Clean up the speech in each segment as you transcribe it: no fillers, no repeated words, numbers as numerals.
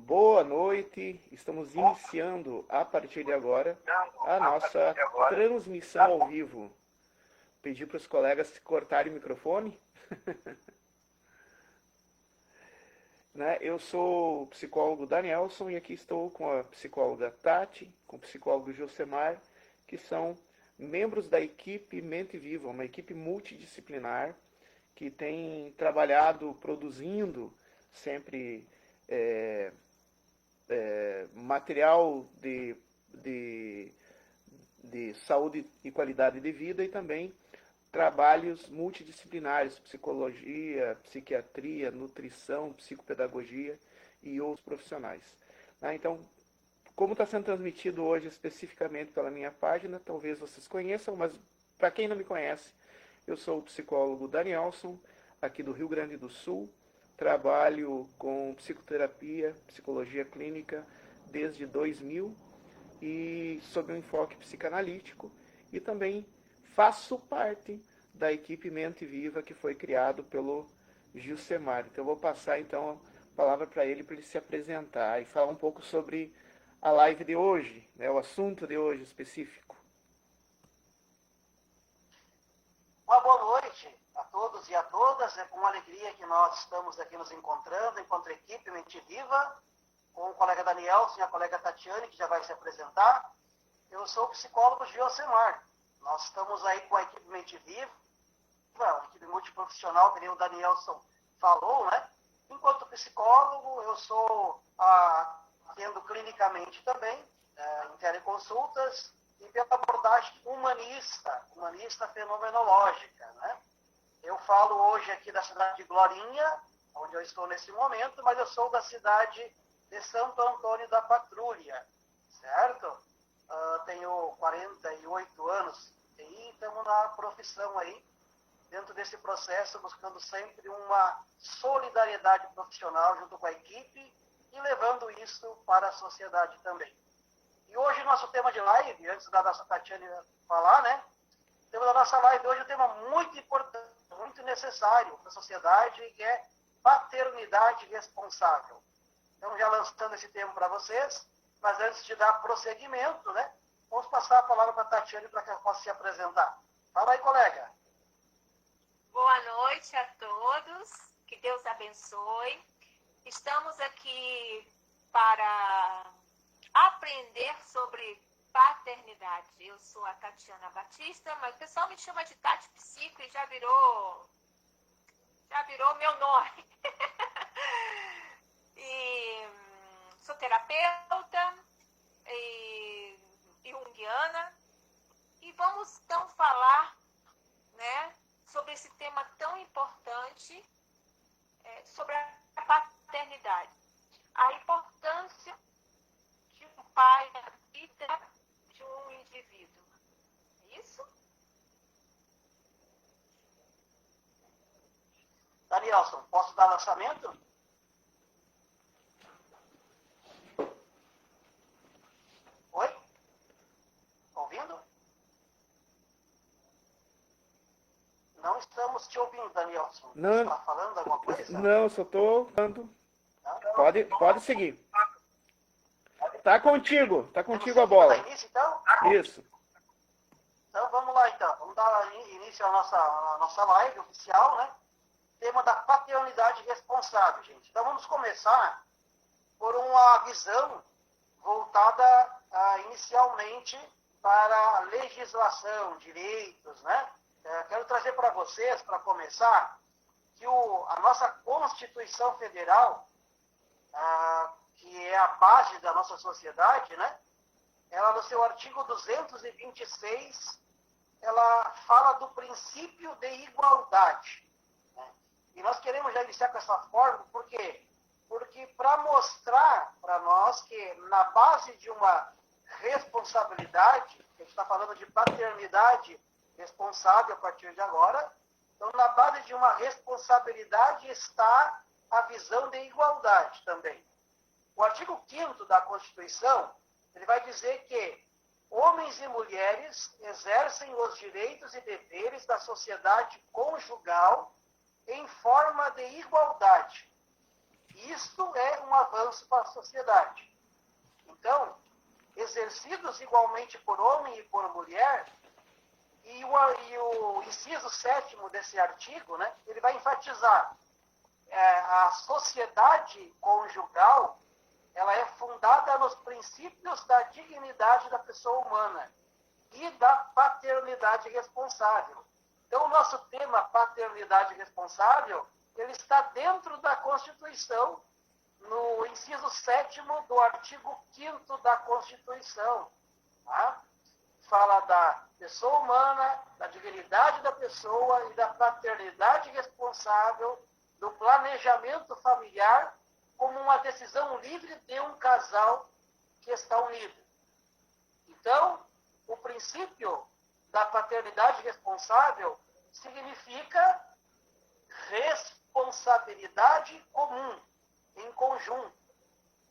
Boa noite, estamos iniciando a partir de agora a nossa transmissão ao vivo. Pedir para os colegas cortarem o microfone. Eu sou o psicólogo Danielson e aqui estou com a psicóloga Tati, com o psicólogo Josemar, que são membros da equipe Mente Viva, uma equipe multidisciplinar que tem trabalhado produzindo sempre material de saúde e qualidade de vida e também trabalhos multidisciplinares, psicologia, psiquiatria, nutrição, psicopedagogia e outros profissionais. Então, como está sendo transmitido hoje especificamente pela minha página, talvez vocês conheçam, mas para quem não me conhece, eu sou o psicólogo Danielson, aqui do Rio Grande do Sul. Trabalho com psicoterapia, psicologia clínica desde 2000 e sob um enfoque psicanalítico e também faço parte da equipe Mente Viva que foi criado pelo Gilsemar. Então eu vou passar então a palavra para ele se apresentar e falar um pouco sobre a live de hoje, o assunto de hoje específico. Uma boa noite a todos e a todas. É com alegria que nós estamos aqui nos encontrando, enquanto equipe Mente Viva, com o colega Danielson e a colega Tatiane, que já vai se apresentar. Eu sou o psicólogo Gilsemar. Nós estamos aí com a equipe Mente Viva, uma equipe multiprofissional, que nem o Danielson falou, né? Enquanto psicólogo, eu sou atendo clinicamente também, em teleconsultas, e pela abordagem humanista fenomenológica, né? Eu falo hoje aqui da cidade de Glorinha, onde eu estou nesse momento, mas eu sou da cidade de Santo Antônio da Patrulha, certo? Tenho 48 anos e estamos na profissão aí, dentro desse processo, buscando sempre uma solidariedade profissional junto com a equipe e levando isso para a sociedade também. E hoje nosso tema de live, antes da nossa Tatiane falar, né? O tema da nossa live hoje é um tema muito importante, muito necessário para a sociedade, que é paternidade responsável. Então, já lançando esse tema para vocês, mas antes de dar prosseguimento, né? Vamos passar a palavra para a Tatiane para que ela possa se apresentar. Fala aí, colega. Boa noite a todos, que Deus abençoe. Estamos aqui para aprender sobre paternidade. Eu sou a Tatiana Batista, mas o pessoal me chama de Tati Psico e já virou meu nome. E sou terapeuta e junguiana e vamos então falar, né, sobre esse tema tão importante, sobre a paternidade, a importância de um pai na vida de um indivíduo. É isso? Danielson, posso dar lançamento? Oi? Ouvindo? Não estamos te ouvindo, Danielson. Não. Está falando alguma coisa? Não, só estou falando. Pode seguir. Tá contigo a bola. Vamos dar início, então? Isso. Então vamos lá, então. Vamos dar início à nossa live oficial, né? Tema da paternidade responsável, gente. Então vamos começar por uma visão voltada inicialmente para a legislação, direitos, né? Quero trazer para vocês, para começar, que a nossa Constituição Federal, que é a base da nossa sociedade, né? Ela, no seu artigo 226, ela fala do princípio de igualdade. Né? E nós queremos já iniciar com essa forma, por quê? Porque para mostrar para nós que na base de uma responsabilidade, a gente está falando de paternidade responsável a partir de agora, então na base de uma responsabilidade está a visão de igualdade também. O artigo 5º da Constituição, ele vai dizer que homens e mulheres exercem os direitos e deveres da sociedade conjugal em forma de igualdade. Isto é um avanço para a sociedade. Então, exercidos igualmente por homem e por mulher, e o inciso 7º desse artigo, né, ele vai enfatizar a sociedade conjugal, ela é fundada nos princípios da dignidade da pessoa humana e da paternidade responsável. Então, o nosso tema paternidade responsável, ele está dentro da Constituição, no inciso 7º do artigo 5º da Constituição. Tá? Fala da pessoa humana, da dignidade da pessoa e da paternidade responsável, do planejamento familiar como uma decisão livre de um casal que está unido. Então, o princípio da paternidade responsável significa responsabilidade comum, em conjunto.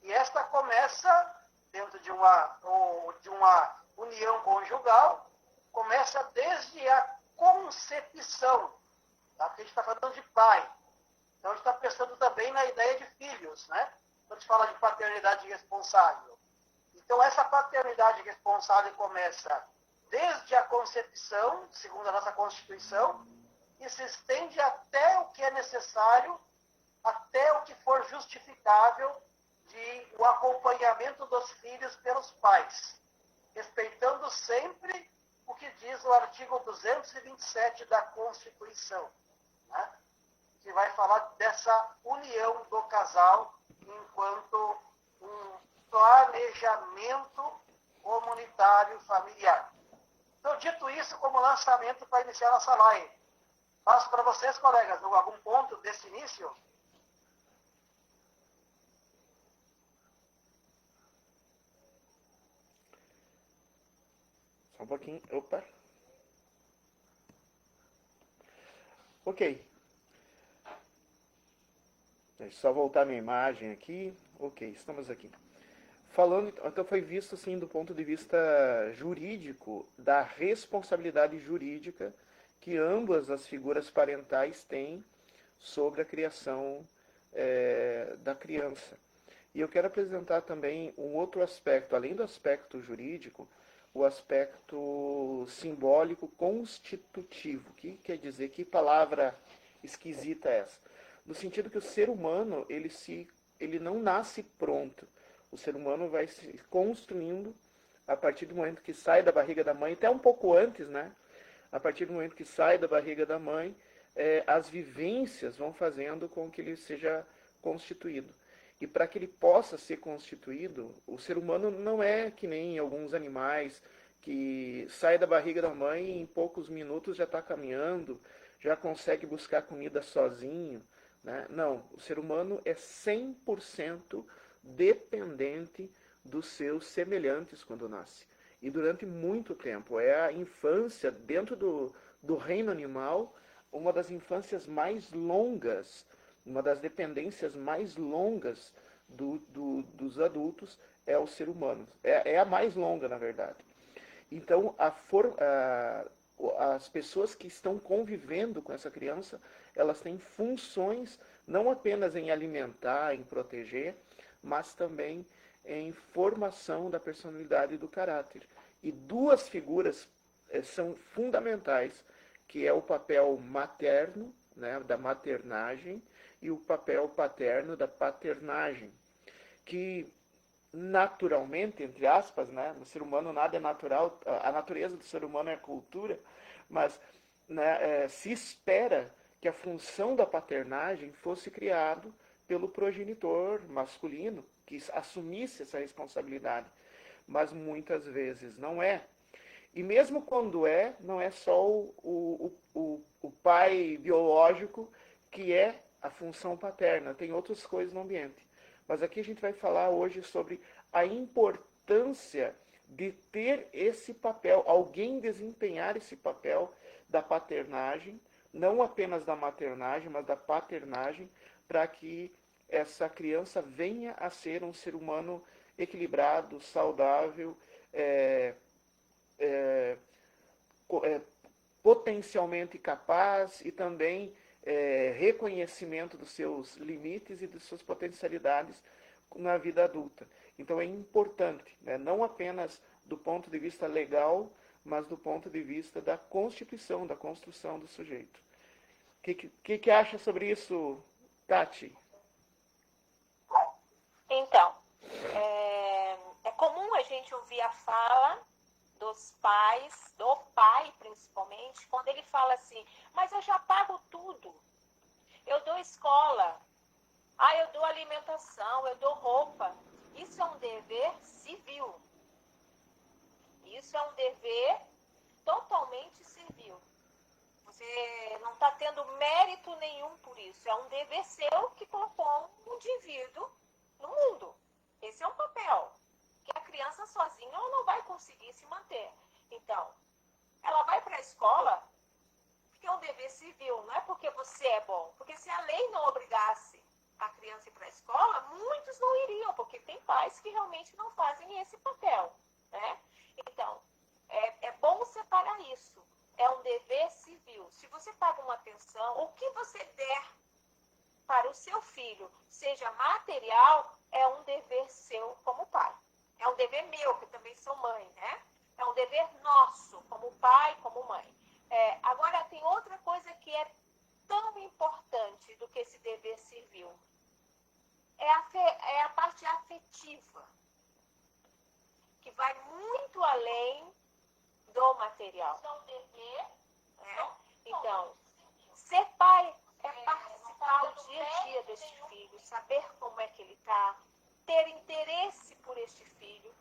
E esta começa dentro de uma união conjugal, começa desde a concepção, tá? Porque a gente está falando de pai. Então, a gente está pensando também na ideia de filhos, né? Quando a gente fala de paternidade responsável. Então, essa paternidade responsável começa desde a concepção, segundo a nossa Constituição, e se estende até o que é necessário, até o que for justificável de o acompanhamento dos filhos pelos pais, respeitando sempre o que diz o artigo 227 da Constituição, né? Que vai falar dessa união do casal enquanto um planejamento comunitário familiar. Então, dito isso, como lançamento para iniciar nossa live, passo para vocês, colegas, algum ponto desse início? Só um pouquinho. Opa. Ok. Deixa eu só voltar minha imagem aqui. Ok, estamos aqui. Falando, então foi visto assim do ponto de vista jurídico, da responsabilidade jurídica que ambas as figuras parentais têm sobre a criação da criança. E eu quero apresentar também um outro aspecto, além do aspecto jurídico, o aspecto simbólico constitutivo. Que quer dizer, que palavra esquisita é essa? No sentido que o ser humano, ele não nasce pronto. O ser humano vai se construindo a partir do momento que sai da barriga da mãe, até um pouco antes, né? A partir do momento que sai da barriga da mãe, as vivências vão fazendo com que ele seja constituído. E para que ele possa ser constituído, o ser humano não é que nem alguns animais que sai da barriga da mãe e em poucos minutos já está caminhando, já consegue buscar comida sozinho, né? Não, o ser humano é 100% dependente dos seus semelhantes quando nasce. E durante muito tempo. É a infância, dentro do reino animal, uma das infâncias mais longas, uma das dependências mais longas dos adultos é o ser humano. É a mais longa, na verdade. Então, as pessoas que estão convivendo com essa criança, elas têm funções não apenas em alimentar, em proteger, mas também em formação da personalidade e do caráter. E duas figuras são fundamentais, que é o papel materno, né, da maternagem, e o papel paterno da paternagem, que naturalmente, entre aspas, né, no ser humano nada é natural, a natureza do ser humano é a cultura, mas né, se espera que a função da paternagem fosse criado pelo progenitor masculino, que assumisse essa responsabilidade, mas muitas vezes não é. E mesmo quando não é só o pai biológico que é a função paterna, tem outras coisas no ambiente. Mas aqui a gente vai falar hoje sobre a importância de ter esse papel, alguém desempenhar esse papel da paternagem, não apenas da maternagem, mas da paternagem, para que essa criança venha a ser um ser humano equilibrado, saudável, potencialmente capaz e também reconhecimento dos seus limites e das suas potencialidades na vida adulta. Então é importante, né, não apenas do ponto de vista legal, mas do ponto de vista da constituição, da construção do sujeito. O que acha sobre isso, Tati? Então, é comum a gente ouvir a fala dos pais, do pai principalmente, quando ele fala assim, mas eu já pago tudo, eu dou escola, eu dou alimentação, eu dou roupa. Isso é um dever civil. Isso é um dever totalmente civil. Você não está tendo mérito nenhum por isso. É um dever seu que colocou um indivíduo no mundo. Esse é um papel. Que a criança sozinha ela não vai conseguir se manter. Então, ela vai para a escola porque é um dever civil. Não é porque você é bom. Porque se a lei não obrigasse a criança ir para a escola, muitos não iriam. Porque tem pais que realmente não fazem esse papel, né? Então, é bom separar isso. É um dever civil. Se você paga uma pensão, o que você der para o seu filho, seja material, é um dever seu como pai. É um dever meu, que também sou mãe, né? É um dever nosso, como pai, como mãe. Agora, tem outra coisa que é tão importante do que esse dever civil. É a parte afetiva, que vai muito além do material. É um dever, né? Então, ser pai é participar o dia a dia deste filho, saber como é que ele está, ter interesse por este filho.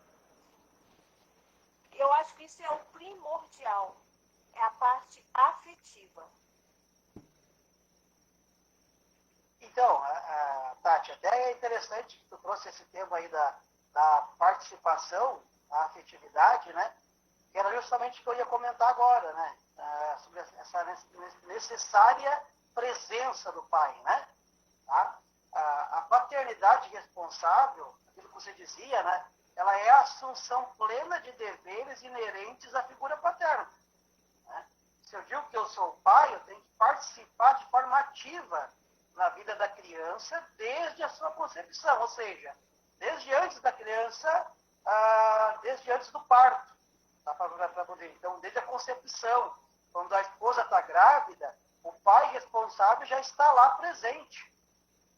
Eu acho que isso é o primordial, é a parte afetiva. Então, Tati, até é interessante que tu trouxe esse tema aí da participação, a afetividade, né? Que era justamente o que eu ia comentar agora, né? Sobre essa necessária presença do pai, né? Tá? A paternidade responsável, aquilo que você dizia, né? Ela é a assunção plena de deveres inerentes à figura paterna. Né? Se eu digo que eu sou pai, eu tenho que participar de forma ativa na vida da criança desde a sua concepção, ou seja, desde antes da criança, desde antes do parto. Tá? Para poder, então, desde a concepção, quando a esposa está grávida, o pai responsável já está lá presente,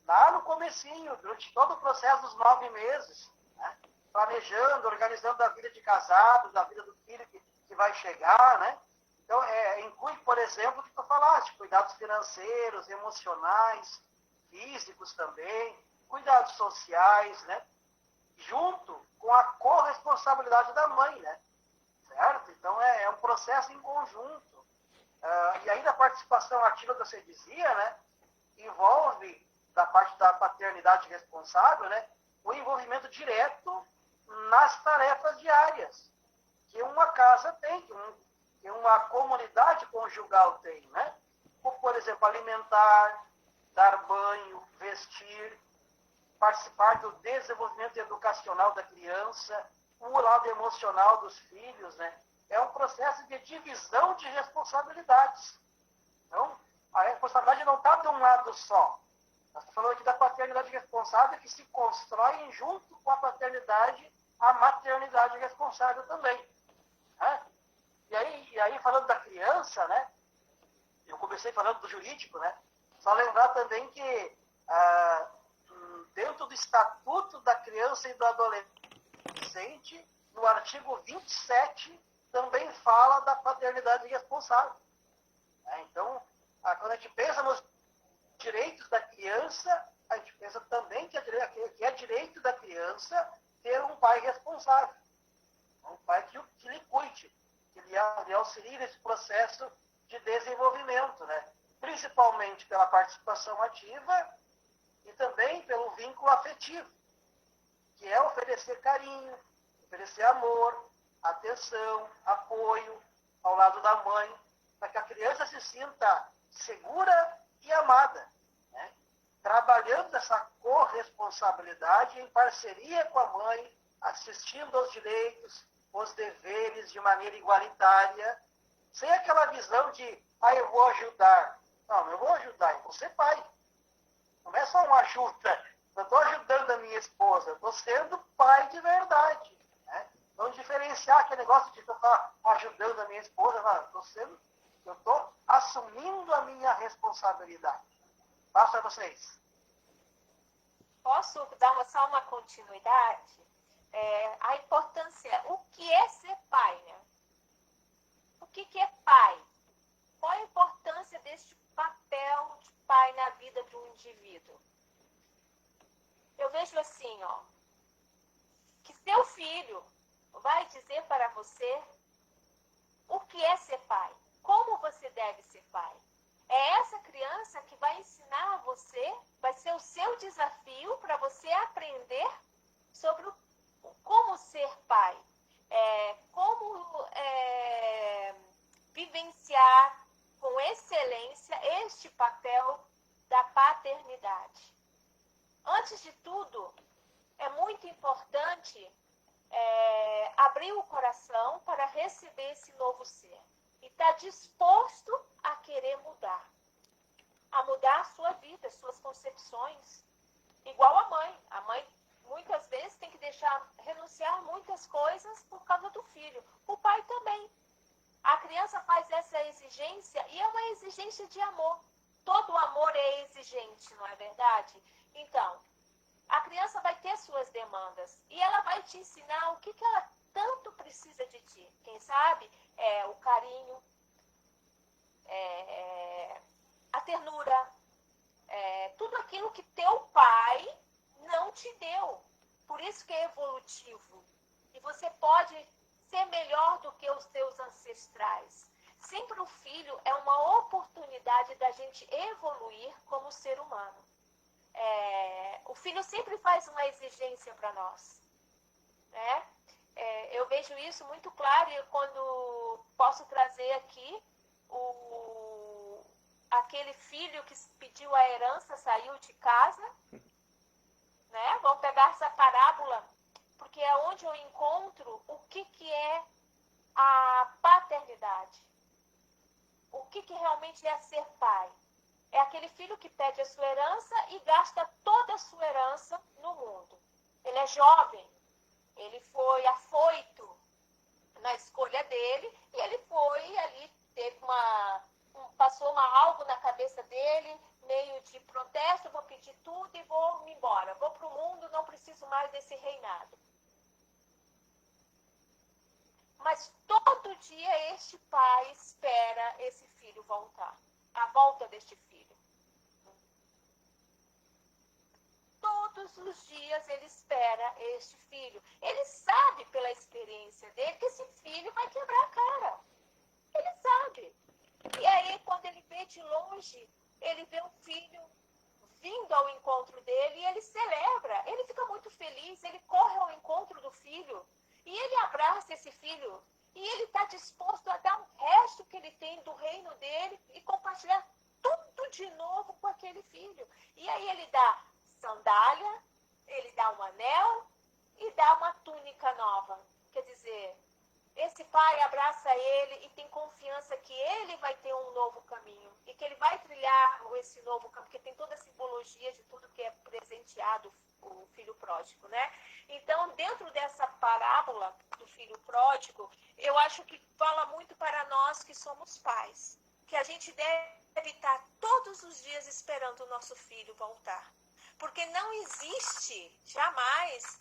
lá no comecinho, durante todo o processo dos 9 meses, né? Planejando, organizando a vida de casado, da vida do filho que vai chegar, né? Então, inclui, por exemplo, o que tu falaste, cuidados financeiros, emocionais, físicos também, cuidados sociais, né? Junto com a corresponsabilidade da mãe, né? Certo? Então, é um processo em conjunto. E ainda a participação ativa que você dizia, né? Envolve, da parte da paternidade responsável, né? O envolvimento direto nas tarefas diárias que uma casa tem, que uma comunidade conjugal tem, né? Como, por exemplo, alimentar, dar banho, vestir, participar do desenvolvimento educacional da criança, o lado emocional dos filhos, né? É um processo de divisão de responsabilidades. Então, a responsabilidade não está de um lado só. Nós estamos falando aqui da paternidade responsável que se constrói junto com a paternidade, a maternidade responsável também. Né? E aí, falando da criança, né? Eu comecei falando do jurídico, né? Só lembrar também que dentro do Estatuto da Criança e do Adolescente, no artigo 27, também fala da paternidade responsável. Então, quando a gente pensa nos direitos da criança, a gente pensa também que é direito da criança ter um pai responsável. Um pai que lhe cuide, que lhe auxilie nesse processo de desenvolvimento, né? Principalmente pela participação ativa e também pelo vínculo afetivo, que é oferecer carinho, oferecer amor, atenção, apoio ao lado da mãe, para que a criança se sinta segura e amada, né? Trabalhando essa corresponsabilidade em parceria com a mãe, assistindo aos direitos, os deveres de maneira igualitária, sem aquela visão de, eu vou ajudar, Não, eu vou ajudar, eu vou ser pai. Não é só uma ajuda. Eu estou ajudando a minha esposa, eu estou sendo pai de verdade. Né? Não diferenciar aquele negócio de eu estar ajudando a minha esposa, não, eu estou assumindo a minha responsabilidade. Passo a vocês. Posso dar só uma continuidade? A importância, o que é ser pai, né? O que é pai? Qual a importância deste papel de pai na vida de um indivíduo? Eu vejo assim, que seu filho vai dizer para você o que é ser pai, como você deve ser pai. É essa criança que vai ensinar a você, vai ser o seu desafio para você aprender sobre como ser pai, como vivenciar com excelência este papel da paternidade. Antes de tudo, é muito importante abrir o coração para receber esse novo ser. E estar disposto a querer mudar. A mudar a sua vida, as suas concepções. Igual a mãe. A mãe, muitas vezes, tem que renunciar a muitas coisas por causa do filho. O pai também. A criança faz essa exigência e é uma exigência de amor. Todo amor é exigente, não é verdade? Então, a criança vai ter suas demandas e ela vai te ensinar o que ela tanto precisa de ti. Quem sabe o carinho, a ternura, tudo aquilo que teu pai não te deu. Por isso que é evolutivo. E você pode ser melhor do que os seus ancestrais. Sempre o filho é uma oportunidade da gente evoluir como ser humano. O filho sempre faz uma exigência para nós. Né? Eu vejo isso muito claro e quando posso trazer aqui aquele filho que pediu a herança, saiu de casa. Né? Vamos pegar essa parábola, porque é onde eu encontro o que é a paternidade. O que realmente é ser pai. É aquele filho que pede a sua herança e gasta toda a sua herança no mundo. Ele é jovem, ele foi afoito na escolha dele e ele foi ali, passou algo na cabeça dele, meio de protesto, vou pedir tudo e vou me embora. Vou para o mundo, não preciso mais desse reinado. Mas todo dia este pai espera esse filho voltar. A volta deste filho. Todos os dias ele espera este filho. Ele sabe pela experiência dele que esse filho vai quebrar a cara. Ele sabe. E aí quando ele vê de longe, ele vê um filho vindo ao encontro dele e ele celebra. Ele fica muito feliz, ele corre ao encontro do filho. E ele abraça esse filho. E ele está disposto a dar o resto que ele tem do reino dele e compartilhar tudo de novo com aquele filho. E aí ele dá sandália, ele dá um anel e dá uma túnica nova. Quer dizer, esse pai abraça ele e tem confiança que ele vai ter um novo caminho. E que ele vai trilhar esse novo caminho, porque tem toda a simbologia de tudo que é presenteado o filho pródigo, né? Então, dentro dessa parábola do filho pródigo, eu acho que fala muito para nós que somos pais. Que a gente deve estar todos os dias esperando o nosso filho voltar. Porque não existe, jamais,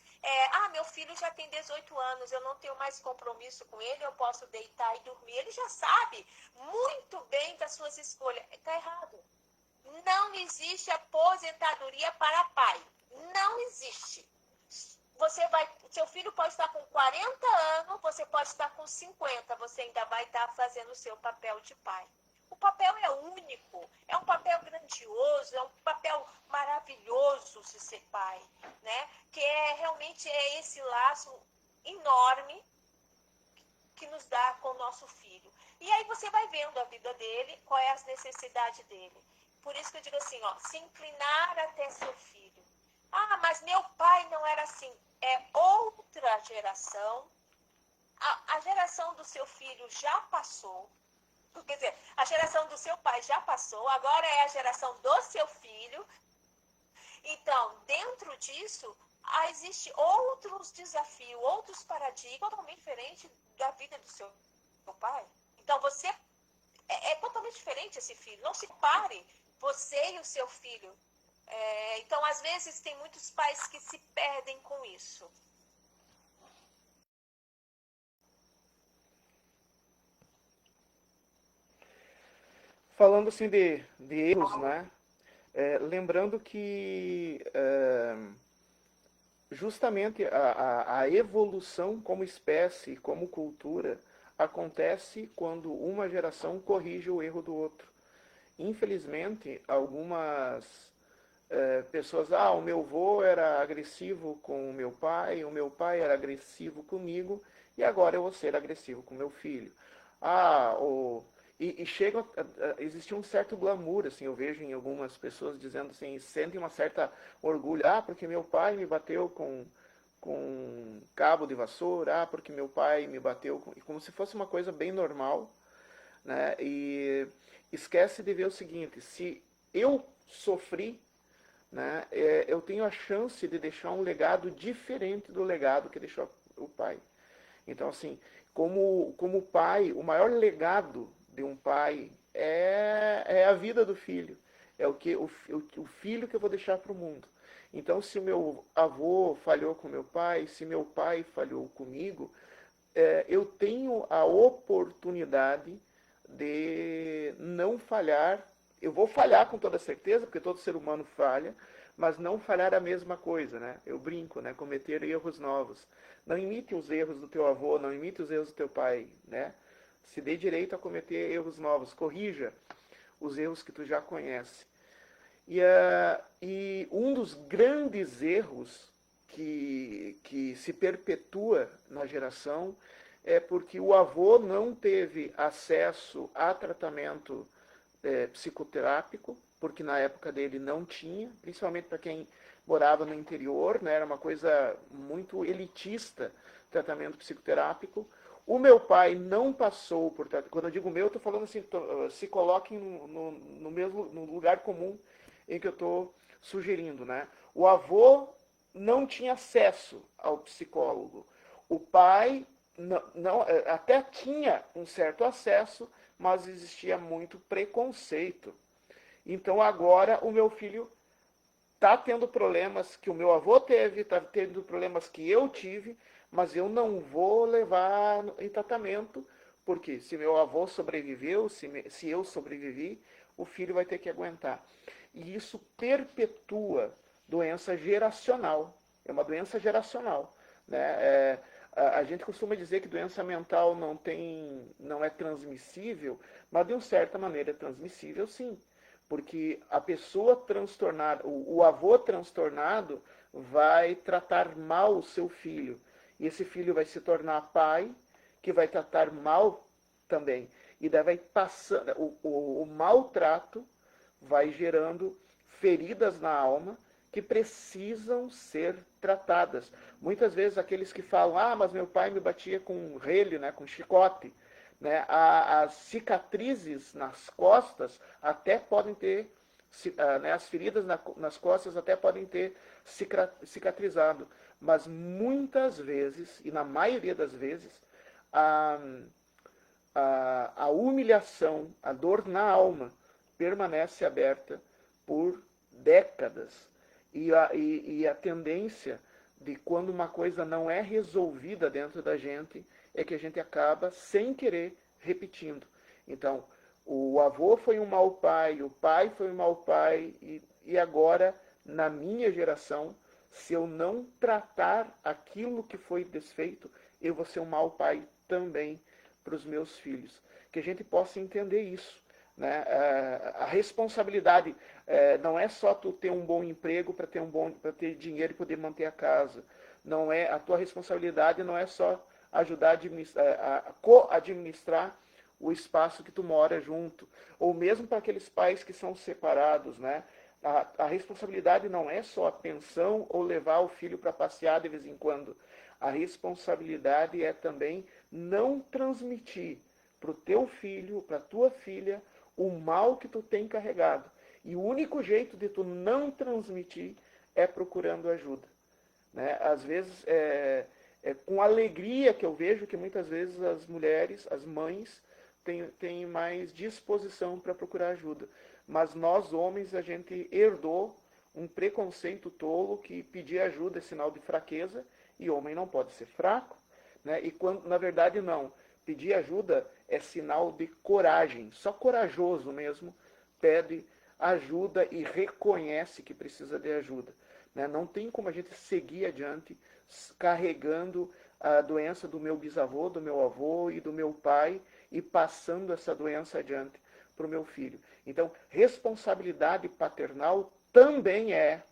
meu filho já tem 18 anos, eu não tenho mais compromisso com ele, eu posso deitar e dormir. Ele já sabe muito bem das suas escolhas. Está errado. Não existe aposentadoria para pai. Não existe. Seu filho pode estar com 40 anos, você pode estar com 50, você ainda vai estar fazendo o seu papel de pai. O papel é único, é um papel grandioso, é um papel maravilhoso de ser pai, né? Que realmente é esse laço enorme que nos dá com o nosso filho. E aí você vai vendo a vida dele, qual é as necessidades dele. Por isso que eu digo assim, se inclinar até seu filho. Ah, mas meu pai não era assim. É outra geração. A geração do seu filho já passou. Quer dizer, a geração do seu pai já passou, agora é a geração do seu filho. Então, dentro disso, existem outros desafios, outros paradigmas totalmente diferentes da vida do seu pai. Então, você é totalmente diferente esse filho. Não se pare, você e o seu filho. Então, às vezes, tem muitos pais que se perdem com isso. Falando assim de erros, né? Lembrando que justamente a evolução como espécie, como cultura, acontece quando uma geração corrige o erro do outro. Infelizmente, algumas pessoas, o meu avô era agressivo com o meu pai era agressivo comigo, e agora eu vou ser agressivo com meu filho. E chega a existir um certo glamour, assim, eu vejo em algumas pessoas dizendo assim, sentem uma certa orgulho, porque meu pai me bateu com cabo de vassoura, porque meu pai me bateu como se fosse uma coisa bem normal, né? E esquece de ver o seguinte, se eu sofri, né, eu tenho a chance de deixar um legado diferente do legado que deixou o pai. Então, assim, como pai, o maior legado de um pai é a vida do filho. É o filho que eu vou deixar para o mundo. Então, se o meu avô falhou com meu pai, se meu pai falhou comigo, eu tenho a oportunidade de não falhar. Eu vou falhar com toda certeza, porque todo ser humano falha, mas não falhar a mesma coisa, né? Eu brinco, né? Cometer erros novos. Não imite os erros do teu avô, não imite os erros do teu pai, né? Se dê direito a cometer erros novos, corrija os erros que tu já conhece. E um dos grandes erros que se perpetua na geração é porque o avô não teve acesso a tratamento psicoterápico, porque na época dele não tinha, principalmente para quem morava no interior, né, era uma coisa muito elitista, tratamento psicoterápico. O meu pai não passou por... Quando eu digo meu, eu estou falando assim, se coloquem no mesmo no lugar comum em que eu estou sugerindo, né? O avô não tinha acesso ao psicólogo. O pai até tinha um certo acesso, mas existia muito preconceito. Então agora o meu filho está tendo problemas que o meu avô teve, está tendo problemas que eu tive, mas eu não vou levar em tratamento, porque se meu avô sobreviveu, se eu sobrevivi, o filho vai ter que aguentar. E isso perpetua doença geracional. É uma doença geracional, né? A gente costuma dizer que doença mental não é transmissível, mas de uma certa maneira é transmissível, sim. Porque a pessoa transtornada, o avô transtornado vai tratar mal o seu filho. E esse filho vai se tornar pai, que vai tratar mal também. E daí vai passando, o maltrato vai gerando feridas na alma que precisam ser tratadas. Muitas vezes aqueles que falam, mas meu pai me batia com relho, né, com chicote. Né, as cicatrizes nas costas até podem ter, né, as feridas nas costas até podem ter cicatrizado. Mas muitas vezes, e na maioria das vezes, a humilhação, a dor na alma, permanece aberta por décadas. E a tendência de quando uma coisa não é resolvida dentro da gente, é que a gente acaba, sem querer, repetindo. Então, o avô foi um mau pai, o pai foi um mau pai, e agora, na minha geração, se eu não tratar aquilo que foi desfeito, eu vou ser um mau pai também para os meus filhos. Que a gente possa entender isso. Né? A responsabilidade não é só tu ter um bom emprego para ter dinheiro e poder manter a casa. Não é, a tua responsabilidade não é só ajudar a co-administrar o espaço que tu mora junto. Ou mesmo para aqueles pais que são separados, né? A responsabilidade não é só a pensão ou levar o filho para passear de vez em quando. A responsabilidade é também não transmitir para o teu filho, para a tua filha, o mal que tu tem carregado. E o único jeito de tu não transmitir é procurando ajuda. Né? Às vezes, é com alegria que eu vejo que muitas vezes as mulheres, as mães, têm mais disposição para procurar ajuda. Mas nós, homens, a gente herdou um preconceito tolo que pedir ajuda é sinal de fraqueza e homem não pode ser fraco. Né? E quando, na verdade, não. Pedir ajuda é sinal de coragem. Só corajoso mesmo pede ajuda e reconhece que precisa de ajuda. Né? Não tem como a gente seguir adiante carregando a doença do meu bisavô, do meu avô e do meu pai e passando essa doença adiante para o meu filho. Então, responsabilidade paternal também é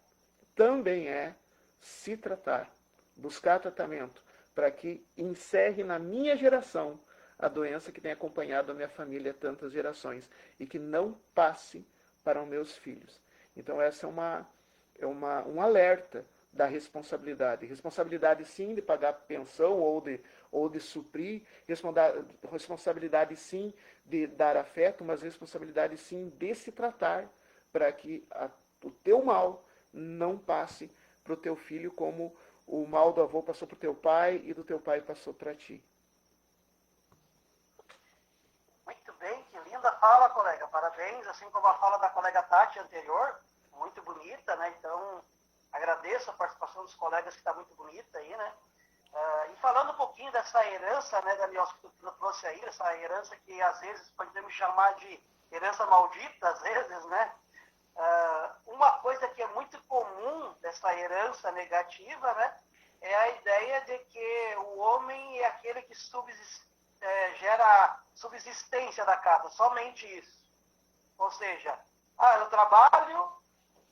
se tratar, buscar tratamento, para que encerre na minha geração a doença que tem acompanhado a minha família há tantas gerações e que não passe para os meus filhos. Então, essa é um alerta da responsabilidade. Responsabilidade, sim, de pagar pensão ou de suprir. Responsabilidade, sim, de dar afeto, mas responsabilidade, sim, de se tratar para que o teu mal não passe para o teu filho como o mal do avô passou para o teu pai e do teu pai passou para ti. Muito bem, que linda fala, colega. Parabéns, assim como a fala da colega Tati anterior, muito bonita, né? Então, agradeço a participação dos colegas, que está muito bonita aí, né? E falando um pouquinho dessa herança, né, Daniel, que tu trouxe aí, essa herança que às vezes podemos chamar de herança maldita, às vezes, né? Uma coisa que é muito comum dessa herança negativa, né, é a ideia de que o homem é aquele que gera subsistência da casa, somente isso. Ou seja, eu trabalho,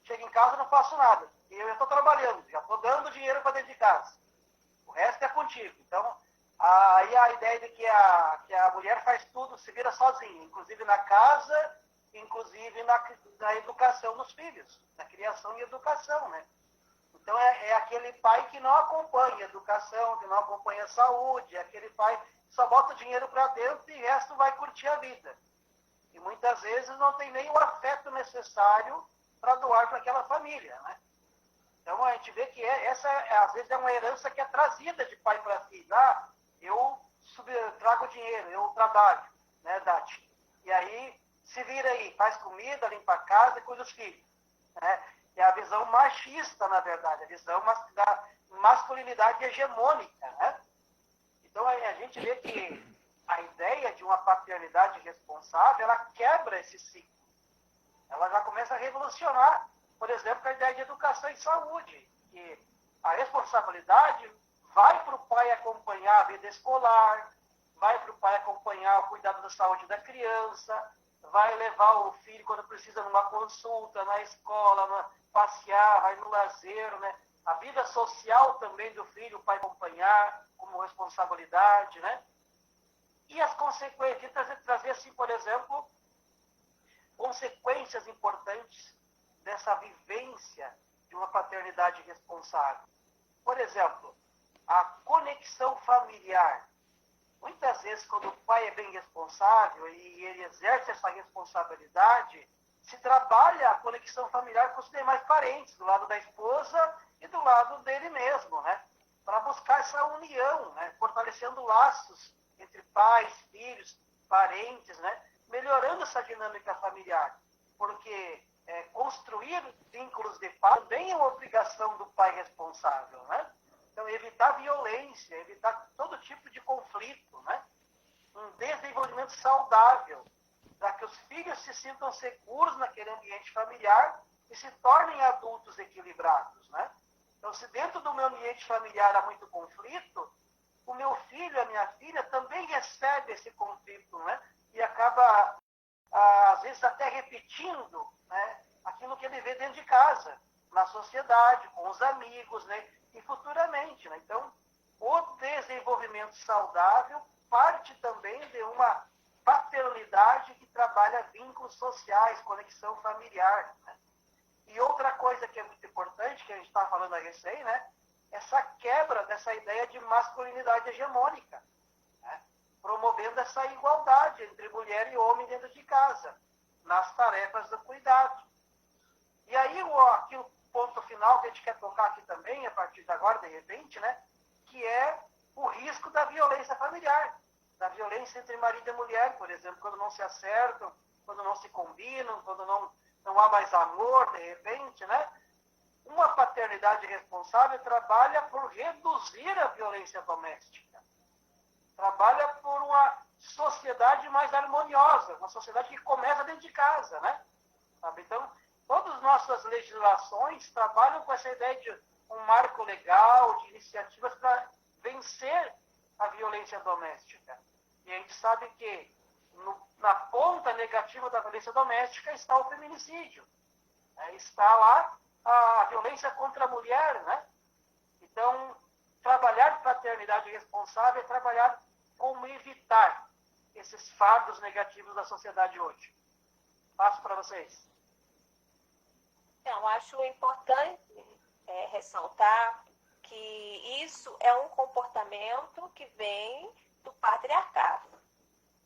chego em casa e não faço nada. E eu já estou trabalhando, já estou dando dinheiro para dentro de casa. O resto é contigo. Então, aí a ideia de que a mulher faz tudo, se vira sozinha, inclusive na casa, inclusive na educação dos filhos, na criação e educação, né? Então, é aquele pai que não acompanha a educação, que não acompanha a saúde, é aquele pai que só bota o dinheiro para dentro e o resto vai curtir a vida. E muitas vezes não tem nem o afeto necessário para doar para aquela família, né? Então, a gente vê que essa, às vezes, é uma herança que é trazida de pai para filho. Eu trago dinheiro, eu trabalho, né, Dati? E aí, se vira aí, faz comida, limpa a casa e cuida dos filhos. Né? É a visão machista, na verdade, a visão da masculinidade hegemônica. Né? Então, a gente vê que a ideia de uma paternidade responsável, ela quebra esse ciclo. Ela já começa a revolucionar, por exemplo, a ideia de educação e saúde. Que a responsabilidade vai para o pai acompanhar a vida escolar, vai para o pai acompanhar o cuidado da saúde da criança, vai levar o filho quando precisa numa consulta, na escola, passear, vai no lazer, né? A vida social também do filho, o pai acompanhar como responsabilidade, né? E as consequências, trazer assim, por exemplo, consequências importantes dessa vivência de uma paternidade responsável. Por exemplo, a conexão familiar. Muitas vezes, quando o pai é bem responsável e ele exerce essa responsabilidade, se trabalha a conexão familiar com os demais parentes, do lado da esposa e do lado dele mesmo, né? Para buscar essa união, né? Fortalecendo laços entre pais, filhos, parentes, né? Melhorando essa dinâmica familiar. Porque construir vínculos de paz também é uma obrigação do pai responsável, né? Então, evitar violência, evitar todo tipo de conflito, né? Um desenvolvimento saudável, para que os filhos se sintam seguros naquele ambiente familiar e se tornem adultos equilibrados, né? Então, se dentro do meu ambiente familiar há muito conflito, o meu filho, a minha filha, também recebe esse conflito, né? E acaba, às vezes, até repetindo, né, aquilo que ele vê dentro de casa, na sociedade, com os amigos, né? E futuramente, né? Então, o desenvolvimento saudável parte também de uma paternidade que trabalha vínculos sociais, conexão familiar, né? E outra coisa que é muito importante, que a gente está falando a recém, né? Essa quebra dessa ideia de masculinidade hegemônica, né? promovendo essa igualdade entre mulher e homem dentro de casa, nas tarefas do cuidado. E aí, aqui o ponto final que a gente quer tocar aqui também, a partir de agora, de repente, né, que é o risco da violência familiar, da violência entre marido e mulher, por exemplo, quando não se acertam, quando não se combinam, quando não há mais amor, de repente, né? Uma paternidade responsável trabalha por reduzir a violência doméstica. Trabalha por uma sociedade mais harmoniosa, uma sociedade que começa dentro de casa, né? Sabe? Então, todas as nossas legislações trabalham com essa ideia de um marco legal, de iniciativas para vencer a violência doméstica. E a gente sabe que na ponta negativa da violência doméstica está o feminicídio. Está lá a violência contra a mulher, né? Então, trabalhar paternidade responsável é trabalhar como evitar esses fardos negativos da sociedade hoje. Passo para vocês. Então, acho importante ressaltar que isso é um comportamento que vem do patriarcado,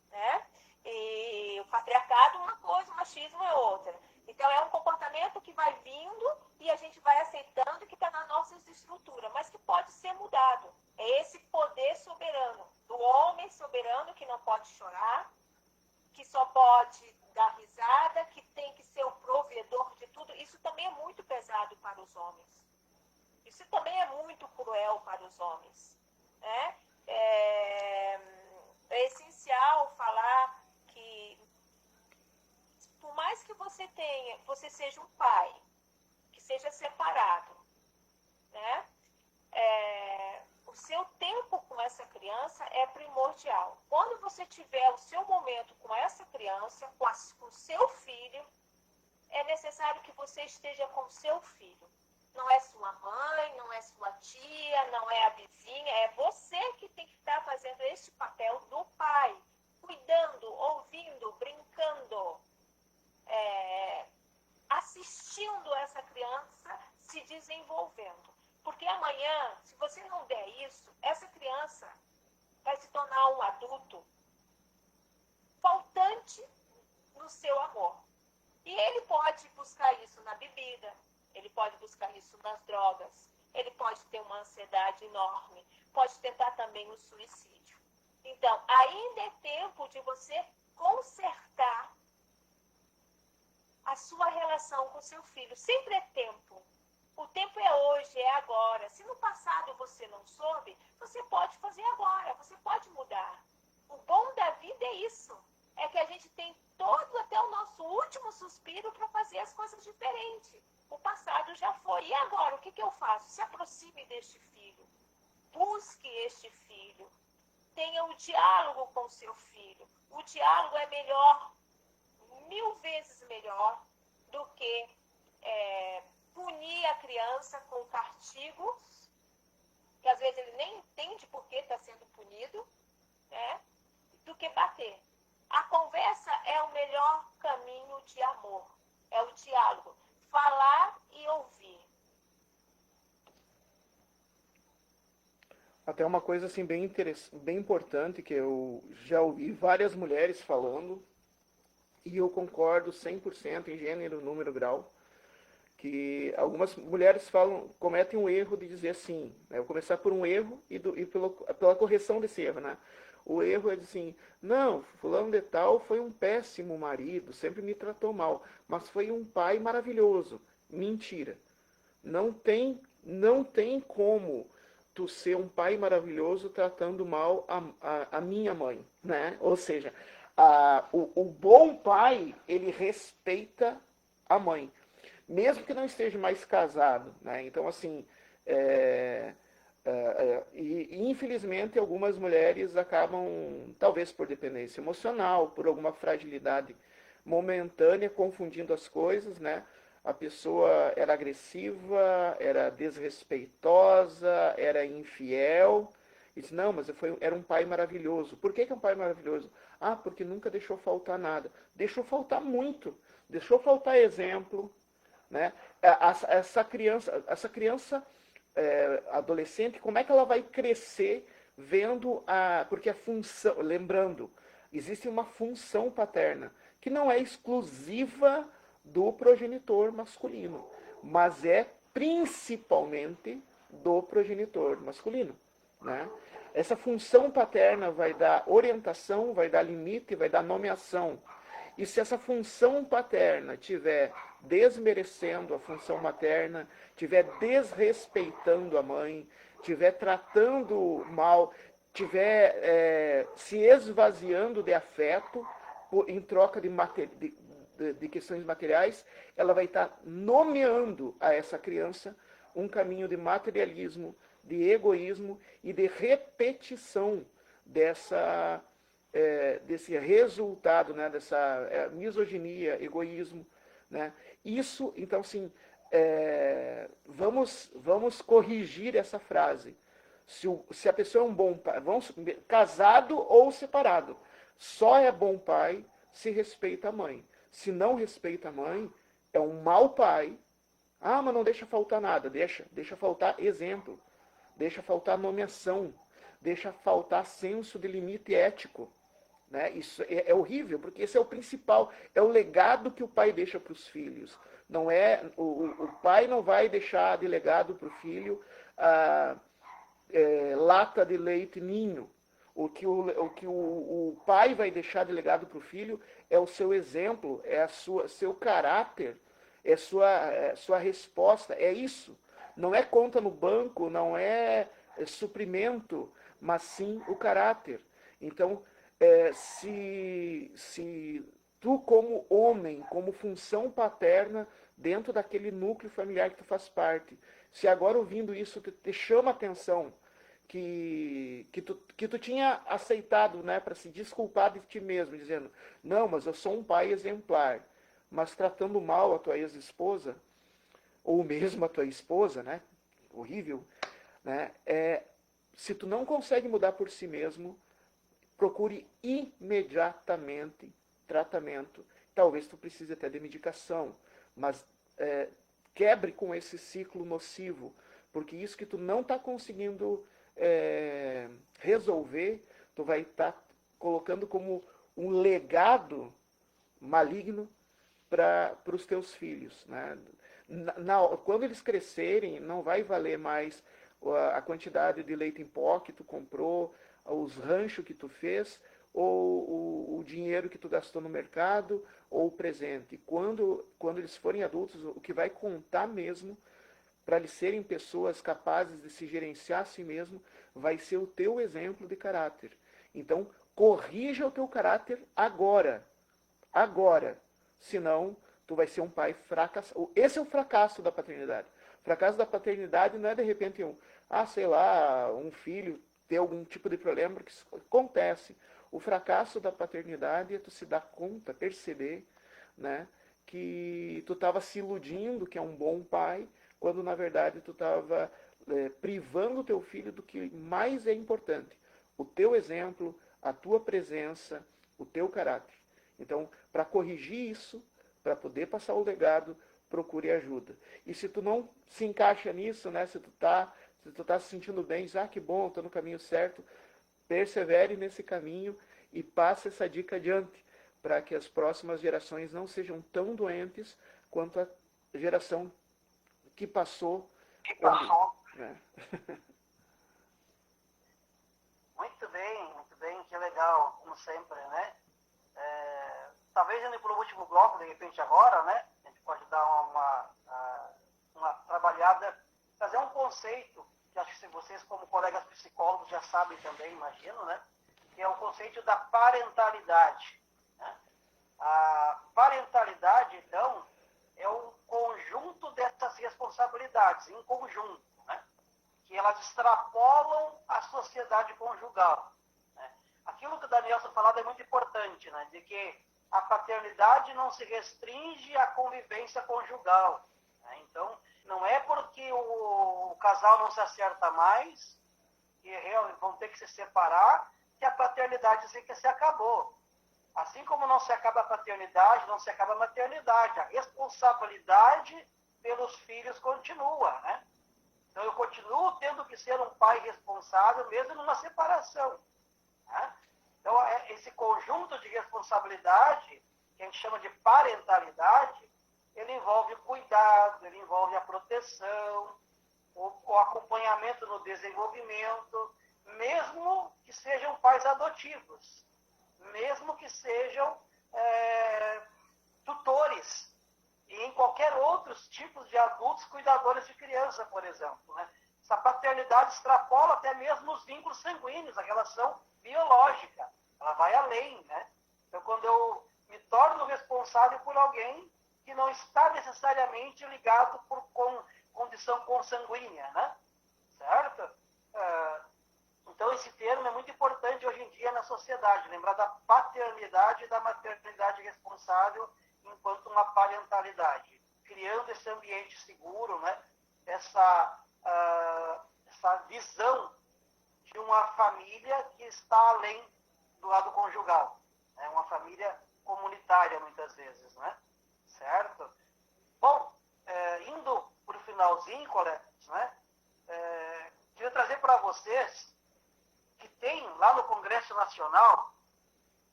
né? E o patriarcado é uma coisa, o machismo é outra. Então, é um comportamento que vai vindo e a gente vai aceitando, que está na nossa estrutura, mas que pode ser mudado. É esse poder soberano, do homem soberano que não pode chorar, que só pode dar risada, que tem que ser o provedor de tudo. Isso também é muito pesado para os homens. Isso também é muito cruel para os homens, né? É essencial falar que, por mais que você seja um pai, que seja separado, né? O seu tempo com essa criança é primordial. Quando você tiver o seu momento com essa criança, com o seu filho, é necessário que você esteja com o seu filho. Não é sua mãe, não é sua tia, não é a vizinha, é você que tem que estar fazendo este papel do pai, cuidando, ouvindo, brincando, assistindo essa criança se desenvolvendo. Porque amanhã, se você não der isso, essa criança vai se tornar um adulto faltante no seu amor. E ele pode buscar isso na bebida, ele pode buscar isso nas drogas, ele pode ter uma ansiedade enorme, pode tentar também o suicídio. Então, ainda é tempo de você consertar a sua relação com seu filho. Sempre é tempo. O tempo é hoje, é agora. Se no passado você não soube, você pode fazer agora, você pode mudar. O bom da vida é isso. É que a gente tem todo, até o nosso último suspiro, para fazer as coisas diferentes. O passado já foi. E agora, o que eu faço? Se aproxime deste filho. Busque este filho. Tenha o diálogo com o seu filho. O diálogo é melhor, 1000 vezes melhor, do que punir a criança com castigos, que às vezes ele nem entende por que está sendo punido, né? Do que bater. A conversa é o melhor caminho de amor. É o diálogo. Falar e ouvir. Até uma coisa assim bem importante que eu já ouvi várias mulheres falando, e eu concordo 100% em gênero, número, grau, que algumas mulheres cometem um erro de dizer assim, né? Eu vou começar por um erro e pela correção desse erro, né? O erro é de assim, não, fulano de tal foi um péssimo marido, sempre me tratou mal, mas foi um pai maravilhoso. Mentira. Não tem como tu ser um pai maravilhoso tratando mal a minha mãe, né? Ou seja, o bom pai, ele respeita a mãe, mesmo que não esteja mais casado, né? Então, assim, e infelizmente algumas mulheres acabam, talvez por dependência emocional, por alguma fragilidade momentânea, confundindo as coisas, né? A pessoa era agressiva, era desrespeitosa, era infiel. E disse, não, mas era um pai maravilhoso. Por que é um pai maravilhoso? Ah, porque nunca deixou faltar nada. Deixou faltar muito. Deixou faltar exemplo, né? Essa criança adolescente, como é que ela vai crescer vendo porque a função, lembrando, existe uma função paterna que não é exclusiva do progenitor masculino, mas é principalmente do progenitor masculino, né? Essa função paterna vai dar orientação, vai dar limite, vai dar nomeação. E se essa função paterna tiver desmerecendo a função materna, tiver desrespeitando a mãe, tiver tratando mal, tiver se esvaziando de afeto em troca de questões materiais, ela vai estar nomeando a essa criança um caminho de materialismo, de egoísmo e de repetição desse resultado, né, dessa misoginia, egoísmo, né? Isso, então, assim, vamos corrigir essa frase. Se a pessoa é um bom pai, casado ou separado, só é bom pai se respeita a mãe. Se não respeita a mãe, é um mau pai. Ah, mas não deixa faltar nada. Deixa faltar exemplo. Deixa faltar nomeação. Deixa faltar senso de limite ético. Né? Isso é horrível, porque esse é o principal, é o legado que o pai deixa para os filhos. Não é, o pai não vai deixar de legado para o filho lata de leite ninho. O que o pai vai deixar de legado para o filho é o seu exemplo, é seu caráter, é sua resposta, é isso. Não é conta no banco, não é suprimento, mas sim o caráter. Então, se tu como homem, como função paterna, dentro daquele núcleo familiar que tu faz parte, se agora ouvindo isso te chama a atenção, que tu tinha aceitado, né, para se desculpar de ti mesmo, dizendo, não, mas eu sou um pai exemplar, mas tratando mal a tua ex-esposa, ou mesmo a tua esposa, né, horrível, né, se tu não consegue mudar por si mesmo, procure imediatamente tratamento. Talvez tu precise até de medicação, mas quebre com esse ciclo nocivo, porque isso que tu não está conseguindo resolver, tu vai estar colocando como um legado maligno para os teus filhos. Né? Quando eles crescerem, não vai valer mais a quantidade de leite em pó que tu comprou, os ranchos que tu fez, ou o dinheiro que tu gastou no mercado, ou o presente. Quando eles forem adultos, o que vai contar mesmo, para eles serem pessoas capazes de se gerenciar a si mesmo, vai ser o teu exemplo de caráter. Então, corrija o teu caráter agora. Agora. Senão, tu vai ser um pai fracassado. Esse é o fracasso da paternidade. O fracasso da paternidade não é, de repente, um filho ter algum tipo de problema, porque isso acontece. O fracasso da paternidade é tu se dar conta, perceber, né, que tu estava se iludindo que é um bom pai, quando na verdade tu estava privando o teu filho do que mais é importante, o teu exemplo, a tua presença, o teu caráter. Então, para corrigir isso, para poder passar o legado, procure ajuda. E se tu não se encaixa nisso, né, se tu tá se sentindo bem, diz, que bom, estou no caminho certo, persevere nesse caminho e passe essa dica adiante, para que as próximas gerações não sejam tão doentes quanto a geração que passou. Né? Muito bem, que legal, como sempre, né? Talvez indo para o último bloco, de repente agora, né? A gente pode dar uma trabalhada, trazer um conceito, que acho que vocês como colegas psicólogos já sabem também, imagino, né? Que é o conceito da parentalidade. Né? A parentalidade, então, é o conjunto dessas responsabilidades, em conjunto, né? Que elas extrapolam a sociedade conjugal. Né? Aquilo que o Danielson falou é muito importante, né? De que a paternidade não se restringe à convivência conjugal. Né? Então, não é porque o casal não se acerta mais, que vão ter que se separar, que a paternidade se acabou. Assim como não se acaba a paternidade, não se acaba a maternidade. A responsabilidade pelos filhos continua, né? Então, eu continuo tendo que ser um pai responsável, mesmo numa separação. Né? Então, esse conjunto de responsabilidade, que a gente chama de parentalidade, ele envolve o cuidado, ele envolve a proteção, o acompanhamento no desenvolvimento, mesmo que sejam pais adotivos, mesmo que sejam tutores, e em qualquer outros tipos de adultos cuidadores de criança, por exemplo. Né? Essa paternidade extrapola até mesmo os vínculos sanguíneos, a relação biológica. Ela vai além. Né? Então, quando eu me torno responsável por alguém que não está necessariamente ligado por condição consanguínea, né? Certo? Então, esse termo é muito importante hoje em dia na sociedade, lembrar da paternidade e da maternidade responsável enquanto uma parentalidade, criando esse ambiente seguro, né? Essa visão de uma família que está além do lado conjugal, né? Uma família comunitária, muitas vezes, né? Certo? Bom, indo para o finalzinho, colegas, né? Queria trazer para vocês que tem lá no Congresso Nacional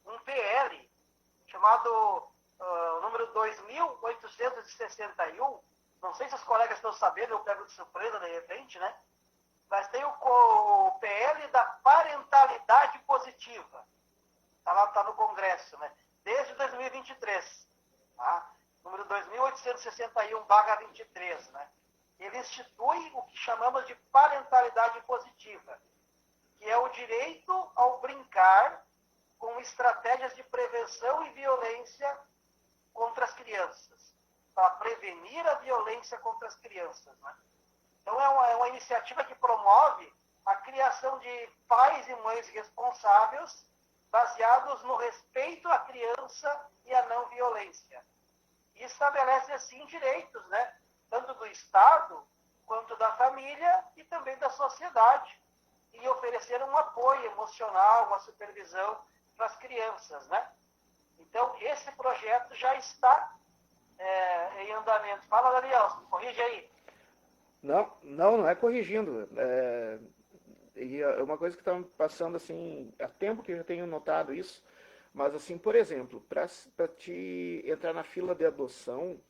um PL chamado número 2861. Não sei se os colegas estão sabendo, eu pego de surpresa de repente, né? Mas tem o PL da parentalidade positiva. Está no Congresso, né? Desde 2023. Tá? Número 2861/23, né? Ele institui o que chamamos de parentalidade positiva, que é o direito ao brincar com estratégias de prevenção e violência contra as crianças, para prevenir a violência contra as crianças. Né? Então, é uma iniciativa que promove a criação de pais e mães responsáveis, baseados no respeito à criança e à não violência. E estabelece, assim, direitos, né? Tanto do Estado, quanto da família e também da sociedade, e oferecer um apoio emocional, uma supervisão para as crianças, né? Então, esse projeto já está em andamento. Fala, Daniel, corrige aí. Não é corrigindo. E é uma coisa que está me passando assim, há tempo que eu já tenho notado isso, mas assim, por exemplo, para te entrar na fila de adoção,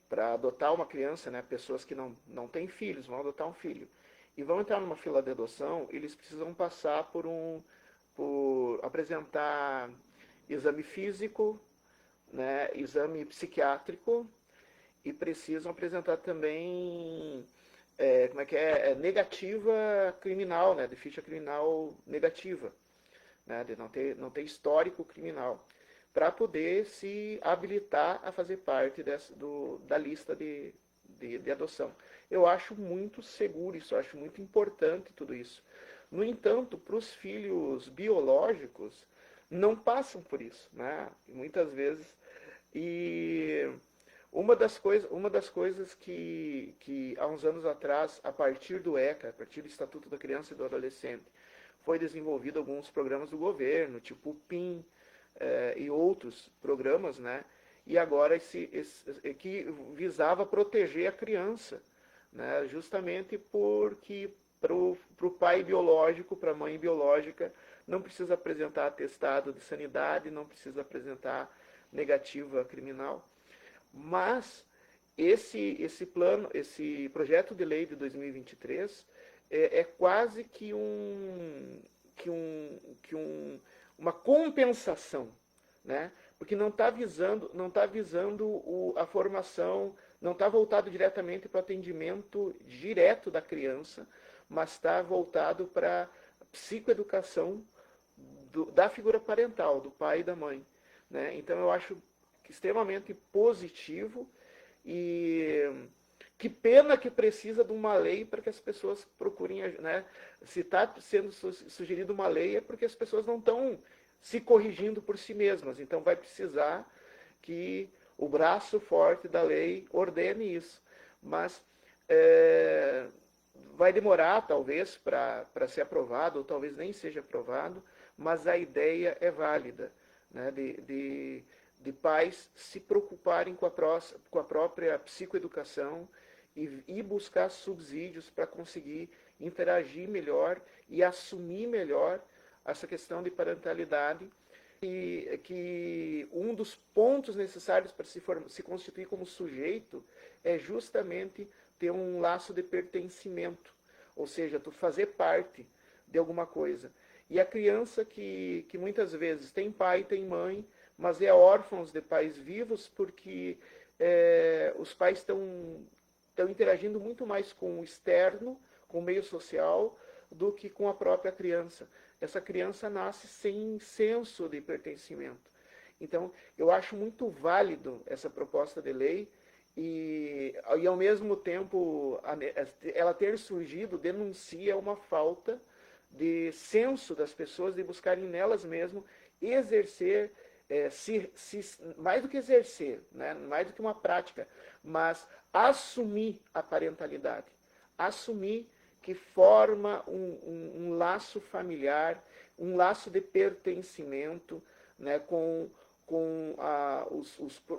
para adotar uma criança, né, pessoas que não têm filhos, vão adotar um filho, e vão entrar numa fila de adoção, eles precisam passar por apresentar exame físico, né, exame psiquiátrico, e precisam apresentar também negativa criminal, né, de ficha criminal negativa, né, de não ter histórico criminal, para poder se habilitar a fazer parte da lista de adoção. Eu acho muito seguro isso, eu acho muito importante tudo isso. No entanto, para os filhos biológicos, não passam por isso, né? Muitas vezes. E uma das coisas que há uns anos atrás, a partir do ECA, a partir do Estatuto da Criança e do Adolescente, foi desenvolvido alguns programas do governo, tipo o PIN e outros programas, né? E agora que visava proteger a criança, né? Justamente porque para o pai biológico, para a mãe biológica, não precisa apresentar atestado de sanidade, não precisa apresentar negativa criminal. Mas esse projeto de lei de 2023 é quase que uma compensação, né? Porque não está visando a formação, não está voltado diretamente para o atendimento direto da criança, mas está voltado para a psicoeducação da figura parental, do pai e da mãe, né? Então eu acho extremamente positivo, e que pena que precisa de uma lei para que as pessoas procurem, né? Se está sendo sugerida uma lei é porque as pessoas não estão se corrigindo por si mesmas, então vai precisar que o braço forte da lei ordene isso, mas vai demorar talvez para ser aprovado, ou talvez nem seja aprovado, mas a ideia é válida, né? De pais se preocuparem com a própria psicoeducação e buscar subsídios para conseguir interagir melhor e assumir melhor essa questão de parentalidade, e que um dos pontos necessários para se constituir como sujeito é justamente ter um laço de pertencimento, ou seja, tu fazer parte de alguma coisa. E a criança que muitas vezes tem pai, tem mãe, mas é órfão de pais vivos porque os pais estão interagindo muito mais com o externo, com o meio social, do que com a própria criança. Essa criança nasce sem senso de pertencimento. Então, eu acho muito válido essa proposta de lei e ao mesmo tempo, ela ter surgido denuncia uma falta de senso das pessoas de buscarem nelas mesmo exercer, mais do que exercer, né? Mais do que uma prática, mas assumir a parentalidade, assumir que forma um laço familiar, um laço de pertencimento, né, com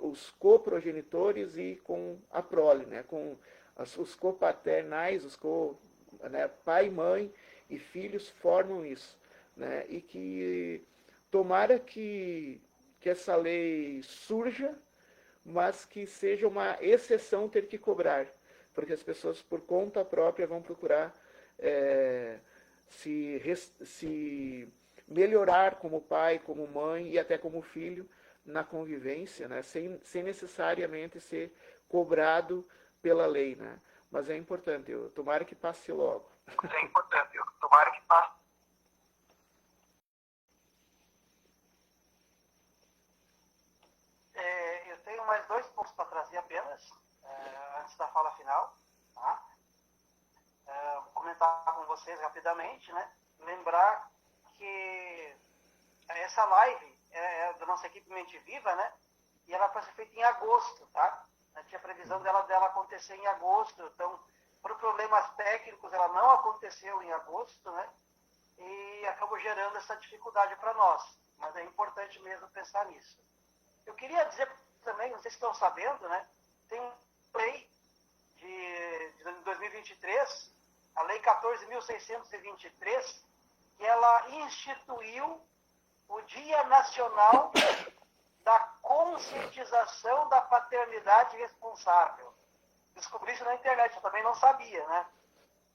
os coprogenitores e com a prole, né, com os copaternais, né, pai, mãe e filhos formam isso. Né, e que tomara que essa lei surja, mas que seja uma exceção ter que cobrar, porque as pessoas por conta própria vão procurar se melhorar como pai, como mãe e até como filho na convivência, né? sem necessariamente ser cobrado pela lei. Né? Mas é importante, tomara que passe logo. É importante, tomara que passe. Eu tenho mais 2 pontos para trazer apenas, antes da fala final. Tá? Vou comentar com vocês rapidamente, né? Lembrar que essa live é da nossa equipe Mente Viva, né? E ela vai ser feita em agosto, tá? Tinha previsão dela acontecer em agosto, então, por problemas técnicos, ela não aconteceu em agosto, né? E acabou gerando essa dificuldade para nós. Mas é importante mesmo pensar nisso. Eu queria dizer também, não sei se estão sabendo, né? Tem uma lei de 2023, a Lei 14.623, que ela instituiu o Dia Nacional da Conscientização da Paternidade Responsável. Descobri isso na internet, eu também não sabia, né?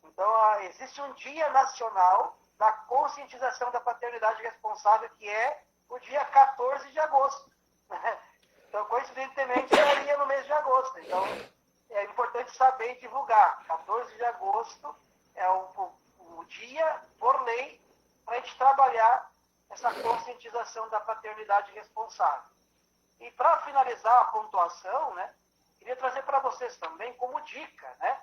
Então, existe um Dia Nacional da Conscientização da Paternidade Responsável, que é o dia 14 de agosto. Então, coincidentemente, estaria no mês de agosto. Então, é importante saber e divulgar. 14 de agosto é o dia, por lei, para a gente trabalhar essa conscientização da paternidade responsável. E para finalizar a pontuação, né, queria trazer para vocês também como dica, né,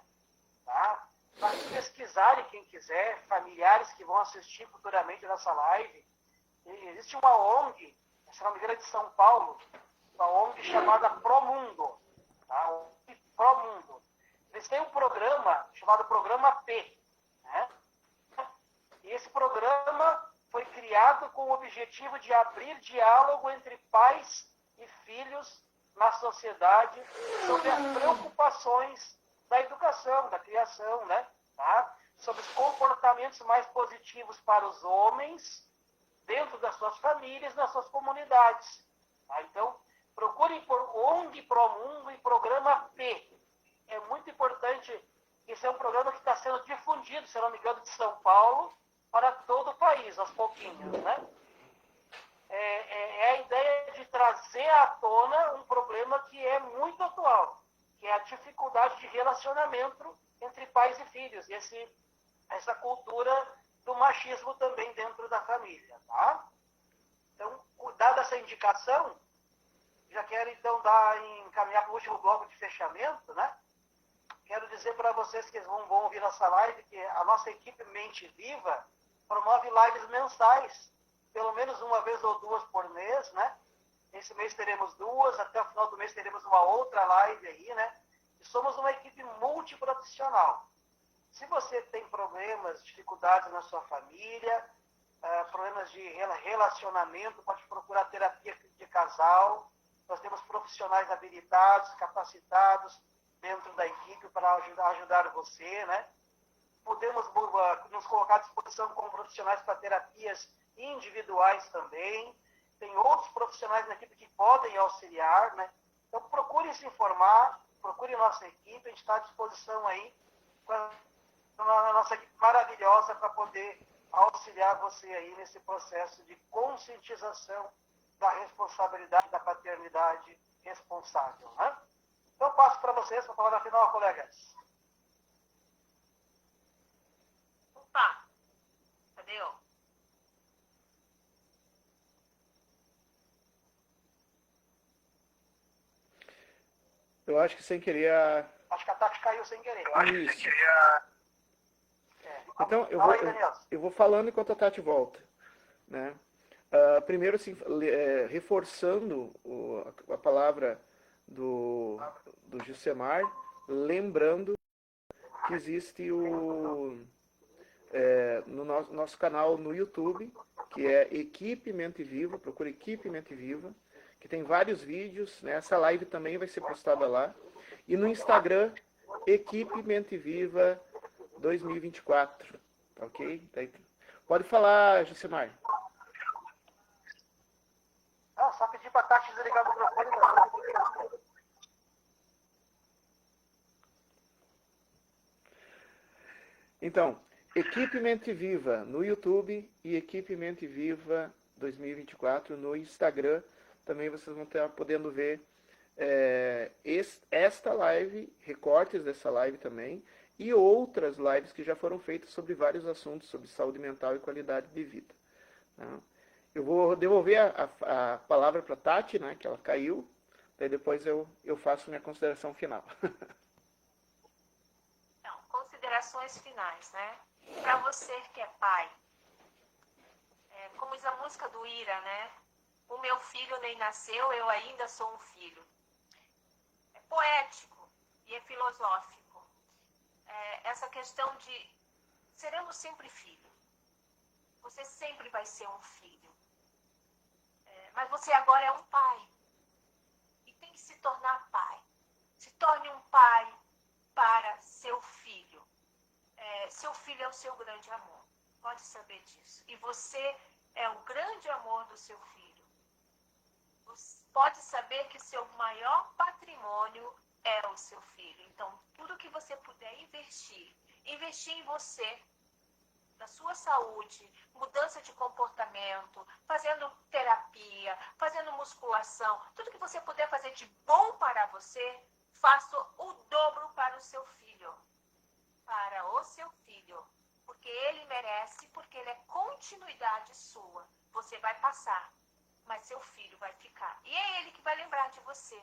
tá? Para pesquisarem, quem quiser, familiares que vão assistir futuramente nessa live. E existe uma ONG, se não me engano é de São Paulo, uma ONG chamada Promundo. Tá? ONG Promundo. Eles têm um programa chamado Programa P. Né? E esse programa foi criado com o objetivo de abrir diálogo entre pais e filhos na sociedade sobre as preocupações da educação, da criação, né? Tá? Sobre os comportamentos mais positivos para os homens dentro das suas famílias, nas suas comunidades. Tá? Então, procurem por ONG Promundo e Programa P. É muito importante, esse é um programa que está sendo difundido, se não me engano, de São Paulo para todo o país, aos pouquinhos, né? É a ideia de trazer à tona um problema que é muito atual, que é a dificuldade de relacionamento entre pais e filhos, e essa cultura do machismo também dentro da família, tá? Então, dada essa indicação, já quero então encaminhar para o último bloco de fechamento, né? Quero dizer para vocês que vão ouvir nossa live que a nossa equipe Mente Viva promove lives mensais, pelo menos uma vez ou duas por mês, né? Esse mês teremos 2, até o final do mês teremos uma outra live aí, né? E somos uma equipe multiprofissional. Se você tem problemas, dificuldades na sua família, problemas de relacionamento, pode procurar terapia de casal. Nós temos profissionais habilitados, capacitados, dentro da equipe para ajudar você, né? Podemos nos colocar à disposição como profissionais para terapias individuais também. Tem outros profissionais na equipe que podem auxiliar, né? Então, procure se informar, procure nossa equipe, a gente está à disposição aí com a nossa equipe maravilhosa para poder auxiliar você aí nesse processo de conscientização da responsabilidade da paternidade responsável, né? Então, eu passo para vocês, para falar na final, colegas. Opa, cadê eu? Eu acho que sem querer Acho que a Tati caiu sem querer. Isso. Então, eu vou falando enquanto a Tati volta, né? Primeiro, assim, reforçando a palavra do Jusemar, lembrando que existe no nosso canal no YouTube, que é Equipe Mente Viva, procure Equipe Mente Viva, que tem vários vídeos, né? Essa live também vai ser postada lá. E no Instagram, Equipe Mente Viva 2024, tá ok? Pode falar, Jusemar. Só pedir para a Tati desligar o microfone. Então, Equipe Mente Viva no YouTube e Equipe Mente Viva 2024 no Instagram. Também vocês vão estar podendo ver esta live, recortes dessa live também, e outras lives que já foram feitas sobre vários assuntos, sobre saúde mental e qualidade de vida. Tá? Eu vou devolver a palavra para a Tati, né, que ela caiu, daí depois eu faço minha consideração final. Então, considerações finais, né? Para você que é pai, como diz a música do Ira, né? O meu filho nem nasceu, eu ainda sou um filho. É poético e é filosófico. Essa questão de seremos sempre filho. Você sempre vai ser um filho. Mas você agora é um pai. E tem que se tornar pai. Se torne um pai para seu filho. Seu filho é o seu grande amor. Pode saber disso. E você é o grande amor do seu filho. Pode saber que seu maior patrimônio é o seu filho. Então, tudo que você puder investir em você, na sua saúde, mudança de comportamento, fazendo terapia, fazendo musculação, tudo que você puder fazer de bom para você, faça o dobro para o seu filho. Para o seu filho. Porque ele merece, porque ele é continuidade sua. Você vai passar, mas seu filho vai ficar. E é ele que vai lembrar de você.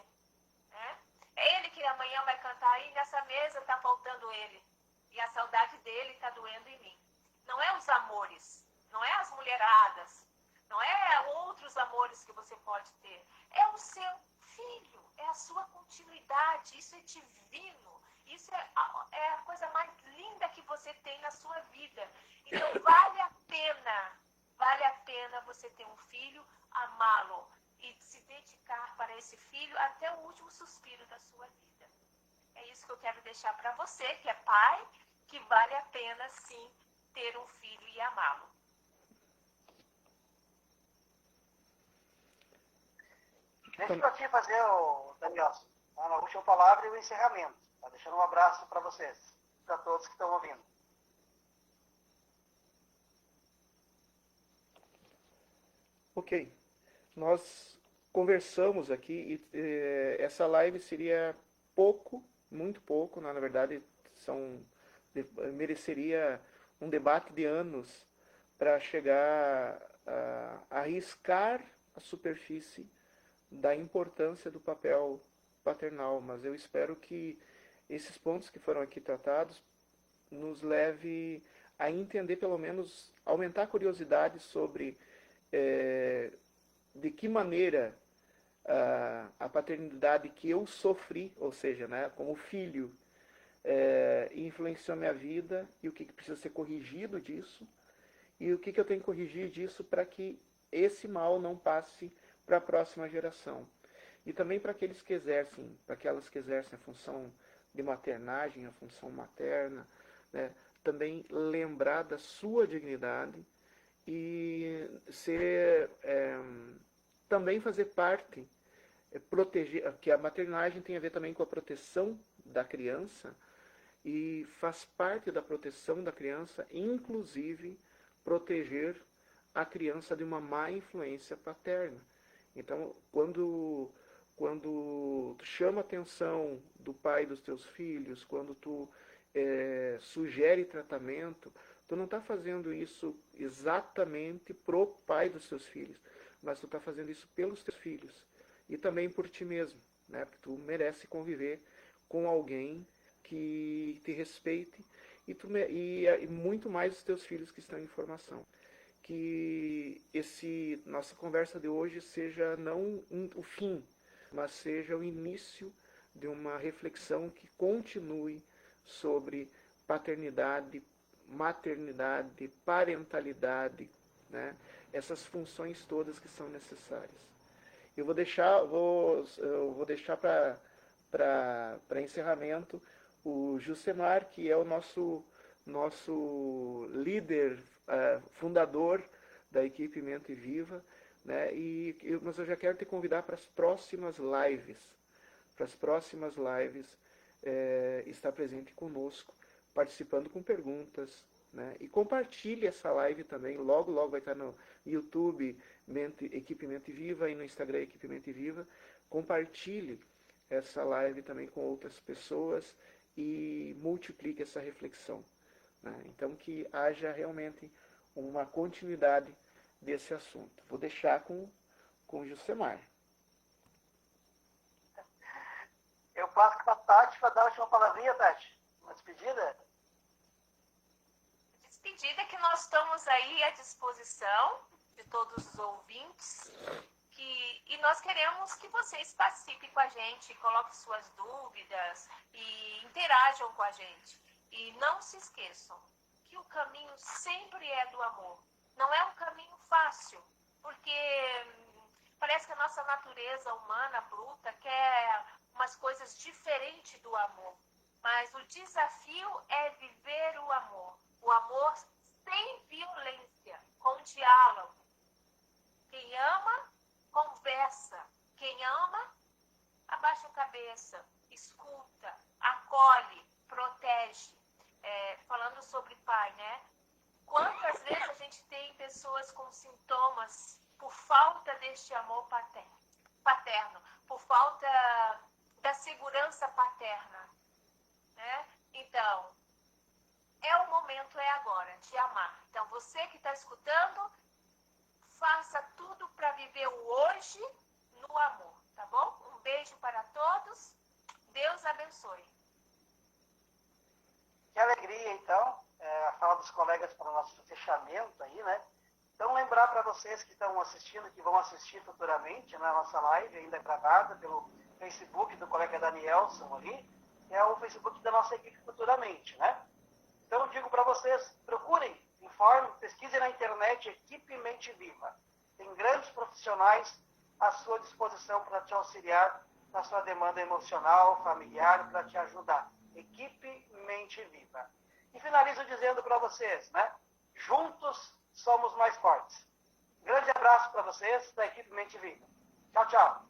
Né? É ele que amanhã vai cantar, aí nessa mesa está faltando ele. E a saudade dele está doendo em mim. Não é os amores, não é as mulheradas, não é outros amores que você pode ter. É o seu filho, é a sua continuidade, isso é divino. Isso é a coisa mais linda que você tem na sua vida. Então, vale a pena você ter um filho, amá-lo e se dedicar para esse filho até o último suspiro da sua vida. É isso que eu quero deixar para você, que é pai, que vale a pena, sim, ter um filho e amá-lo. Deixa eu te fazer, Daniel, a última palavra e o encerramento. Tá deixando um abraço para vocês, para todos que estão ouvindo. Ok. Nós conversamos aqui e essa live seria pouco, muito pouco, na verdade mereceria um debate de anos para chegar a arriscar a superfície da importância do papel paternal, mas eu espero que esses pontos que foram aqui tratados nos leve a entender, pelo menos, aumentar a curiosidade sobre de que maneira a paternidade que eu sofri, ou seja, né, como filho, influenciou minha vida e o que precisa ser corrigido disso e o que eu tenho que corrigir disso para que esse mal não passe para a próxima geração. E também para aqueles que exercem, para aquelas que exercem a função de maternagem, a função materna, né? Também lembrar da sua dignidade e também fazer parte, proteger, que a maternagem tem a ver também com a proteção da criança, e faz parte da proteção da criança, inclusive, proteger a criança de uma má influência paterna. Então, quando tu chama a atenção do pai dos teus filhos, quando tu sugere tratamento, tu não está fazendo isso exatamente pro pai dos teus filhos, mas tu está fazendo isso pelos teus filhos e também por ti mesmo, né? Porque tu merece conviver com alguém que te respeite e muito mais os teus filhos que estão em formação. Que nossa conversa de hoje seja não o fim, mas seja o início de uma reflexão que continue sobre paternidade, maternidade, parentalidade, né? Essas funções todas que são necessárias. Eu vou deixar para encerramento o Jusemar, que é o nosso líder, fundador da equipe Mente Viva, né? Mas eu já quero te convidar para as próximas lives. Estar presente conosco, participando com perguntas, né? E compartilhe essa live também. Logo vai estar no YouTube Equipe Mente Viva e no Instagram Equipe Mente Viva. Compartilhe essa live também com outras pessoas e multiplique essa reflexão, né? Então, que haja realmente uma continuidade desse assunto. Vou deixar com o Jusemar. Eu passo para a Tati para dar a última palavrinha, Tati. Uma despedida? Despedida que nós estamos aí à disposição de todos os ouvintes. E nós queremos que vocês participem com a gente, coloquem suas dúvidas e interajam com a gente. E não se esqueçam que o caminho sempre é do amor. Não é um caminho fácil, porque parece que a nossa natureza humana bruta quer umas coisas diferentes do amor. Mas o desafio é viver o amor. O amor sem violência, com diálogo. Quem ama, conversa. Quem ama, abaixa a cabeça, escuta, acolhe, protege. Falando sobre pai, né? Quantas vezes a gente tem pessoas com sintomas por falta deste amor paterno, por falta da segurança paterna, né? Então, o momento é agora de amar. Então, você que está escutando, faça tudo para viver o hoje no amor, tá bom? Um beijo para todos. Deus abençoe. Que alegria, então, a fala dos colegas para o nosso fechamento aí, né? Então, lembrar para vocês que estão assistindo, que vão assistir futuramente na nossa live, ainda gravada pelo Facebook do colega Danielson ali, que é o Facebook da nossa equipe futuramente, né? Então, eu digo para vocês, procurem, informem, pesquisem na internet Equipe Mente Viva. Tem grandes profissionais à sua disposição para te auxiliar na sua demanda emocional, familiar, para te ajudar. Equipe Mente Viva. E finalizo dizendo para vocês, né? Juntos somos mais fortes. Grande abraço para vocês da Equipe Mente Viva. Tchau, tchau.